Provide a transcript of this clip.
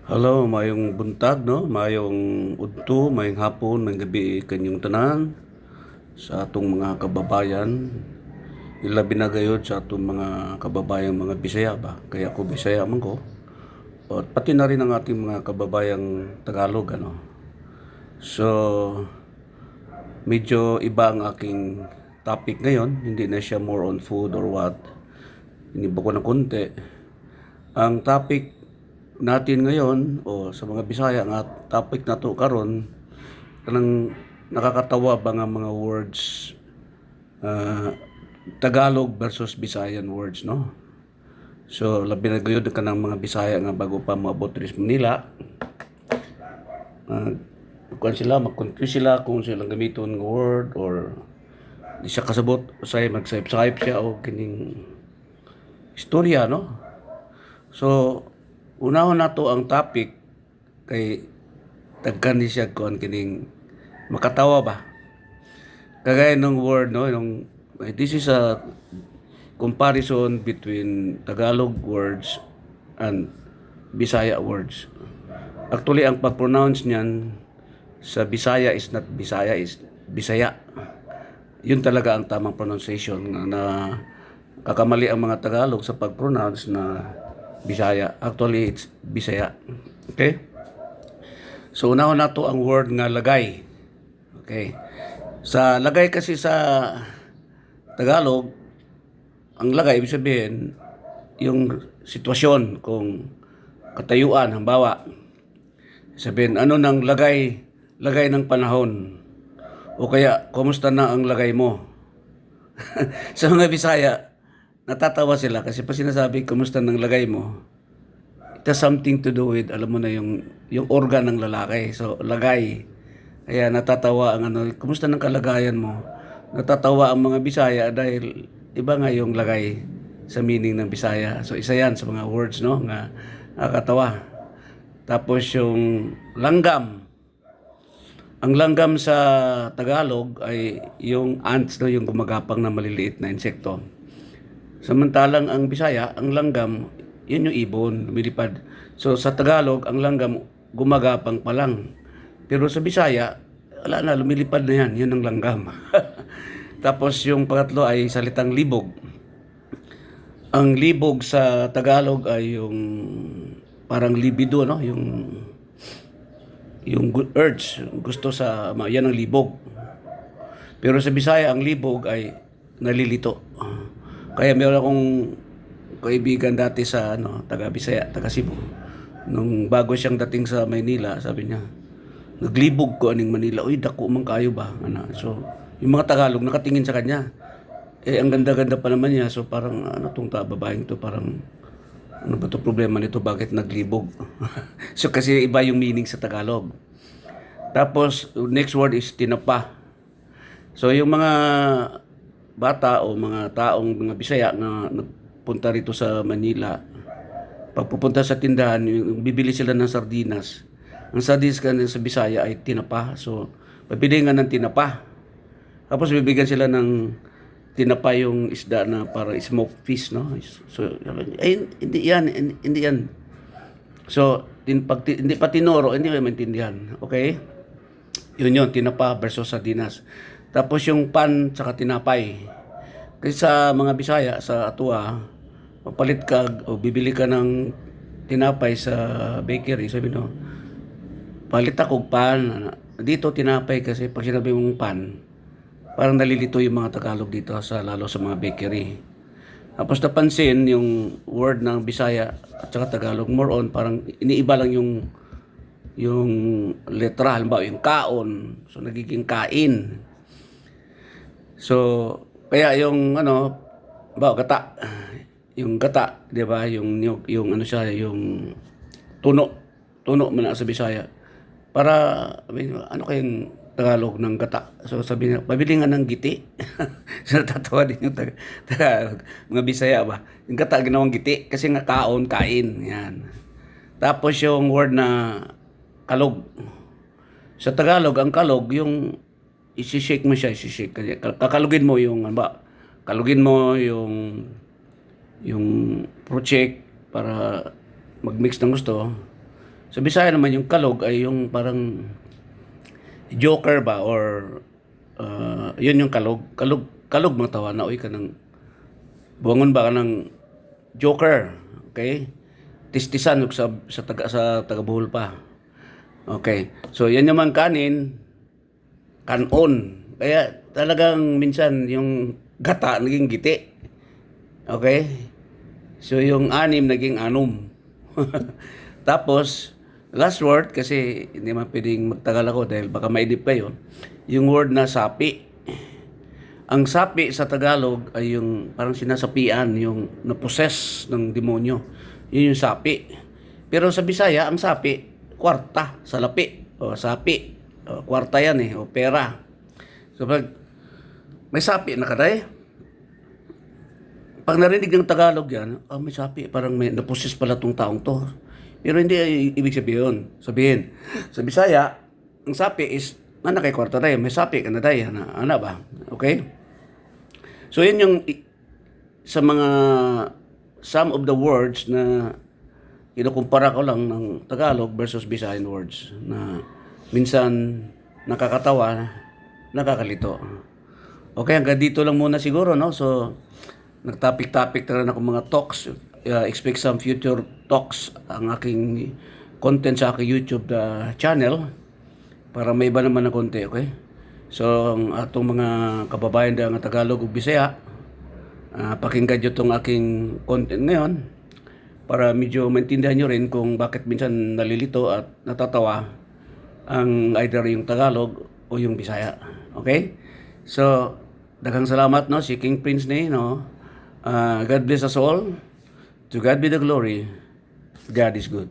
Hello, mayong buntag, no? Mayong udto, mayong hapon, mayong gabi kanyong tanan sa atong mga kababayan. Ilabi na gayud sa atong mga kababayan mga Bisaya ba? Kaya ako Bisaya man ko. At pati na rin ang ating mga kababayang Tagalog, ano? So, medyo iba ang aking topic ngayon. Hindi na siya more on food or what. Iniba ko ng konti. Ang topic natin ngayon o sa mga Bisaya nga topic nato karon kanang nakakatawa ba nga mga words, ah, Tagalog versus Bisayan words, no? So labi na gayud kanang mga Bisaya nga bago pa moabot diri sa Manila, uh, mag-confuse sila kung silang gamiton nga word or di siya kasabot usay magsayip-sayip siya o kining istorya, no? So unahon nato ang topic kay daghan ni siya kon kining makatawa ba. Kagaya ng word, no, yung this is a comparison between Tagalog words and Bisaya words. Actually, ang pag-pronounce niyan sa Bisaya is not Bisaya, is Bisaya. Yun talaga ang tamang pronunciation na kakamali ang mga Tagalog sa pag-pronounce na Bisaya. Actually, it's Bisaya. Okay? So, unahon na to ang word nga lagay. Okay? Sa lagay kasi sa Tagalog, ang lagay, ibig sabihin, yung sitwasyon, kung katayuan, halimbawa, sabihin, ano nang lagay ng panahon, o kaya, kumusta na ang lagay mo? Sa mga Bisaya, natatawa sila kasi pa sinasabi, kumusta nang lagay mo? It has something to do with, alam mo na, yung organ ng lalaki. So, lagay. Kaya natatawa ang ano, kumusta ng kalagayan mo? Natatawa ang mga Bisaya dahil iba nga yung lagay sa meaning ng Bisaya. So isa yan sa mga words, no, nga nakakatawa. Tapos yung langgam. Ang langgam sa Tagalog ay yung ants, no, yung gumagapang na maliliit na insekto. Samantalang ang Bisaya, ang langgam, yun yung ibon, lumilipad. So sa Tagalog, ang langgam gumagapang pa lang. Pero sa Bisaya, wala na, lumilipad na yan. Yun ang langgam. Tapos yung pangatlo ay salitang libog. Ang libog sa Tagalog ay yung parang libido, no? Yung urge, gusto sa, yan ang libog. Pero sa Bisaya, ang libog ay nalilito. Kaya meron akong kaibigan dati sa taga Bisaya, taga Cebu. Nung bago siyang dating sa Maynila, sabi niya, naglibog ko aning Manila. Uy, dako man kayo ba? Ano? So, yung mga Tagalog nakatingin sa kanya. Eh, ang ganda-ganda pa naman niya. So, parang, tong babaeng to, parang, ano ba to problema nito? Bakit naglibog? So, kasi iba yung meaning sa Tagalog. Tapos, next word is tinapa. So, yung mga bata o mga taong mga Bisaya na nagpunta rito sa Manila, pag pupunta sa tindahan, yung bibili sila ng sardinas. Ang sardinas kanina sa Bisaya ay tinapa. So, pabili nga ng tinapa. Tapos bibigyan sila ng tinapa yung isda na para smoked fish, no? So, ay, hindi yan. So, hindi pa tinoro, hindi mo maintindihan. Okay? Yun, tinapa versus sardinas. Tapos yung pan saka tinapay. Kasi sa mga Bisaya, sa Atua, papalit ka o bibili ka ng tinapay sa bakery, sabi no, palit ako pan. Dito tinapay kasi pag sinabi mong pan, parang nalilito yung mga Tagalog dito lalo sa mga bakery. Tapos napansin yung word ng Bisaya at saka Tagalog more on parang iniiba lang yung letra, halimbawa yung kaon, so nagiging kain. So kaya yung gata, yung gata, 'di ba? Yung ano siya, yung tuno man sa Bisaya. Para ano kayong Tagalog ng gata. So sabi niya, pabili nga ng giti. So natatawa din yung Tagalog. Mga Bisaya ba? Yung gata ginawang giti kasi nga kaon, kain. Yan. Tapos yung word na kalog. Sa Tagalog, ang kalog, yung isi-shake mo siya, isi-shake. Kakalugin mo yung, ano ba? Kalugin mo yung fruit shake para mag-mix ng gusto. Sa Bisaya naman yung kalog ay yung parang joker ba or yun yung kalog mga tawa na uy ka ng buwangon ba ka ng joker, okay? Tistisan ug sa taga Bohol pa. Okay. So yan naman kanin, kanon. Kaya talagang minsan yung gata naging giti. Okay? So yung anim naging anom. Tapos last word kasi hindi man pwedeng magtagal ako dahil baka maidip kayo. Yung word na sapi. Ang sapi sa Tagalog ay yung parang sinasapian, yung na-possess ng demonyo. Yun yung sapi. Pero sa Bisaya, ang sapi, kwarta, salapi, o sapi. O, kwarta yan o pera. So pag may sapi na kaday, pag narinig ng Tagalog yan, may sapi, parang may na-possess pala tong taong to. Pero hindi ibig sabihin. Sa Bisaya, ang sapi is, kay kwarta tayo, may sapi ka na tayo, ana ba? Okay? So yun yung sa mga some of the words na kinukumpara ko lang ng Tagalog versus Visayan words na minsan nakakatawa, nakakalito. Okay, hanggang dito lang muna siguro, no? So, nagtopic-topic na rin ako mga talks. Expect some future talks ang aking content sa aking YouTube channel para may iba naman na konti, okay? So, ang atong mga kababayan ng Tagalog ug Bisaya, pakinggan nyo itong aking content ngayon para medyo maintindihan nyo rin kung bakit minsan nalilito at natatawa ang either yung Tagalog o yung Bisaya. Okay? So, daghang salamat, no? Si King Prince ni, no? God bless us all. To God be the glory. God is good.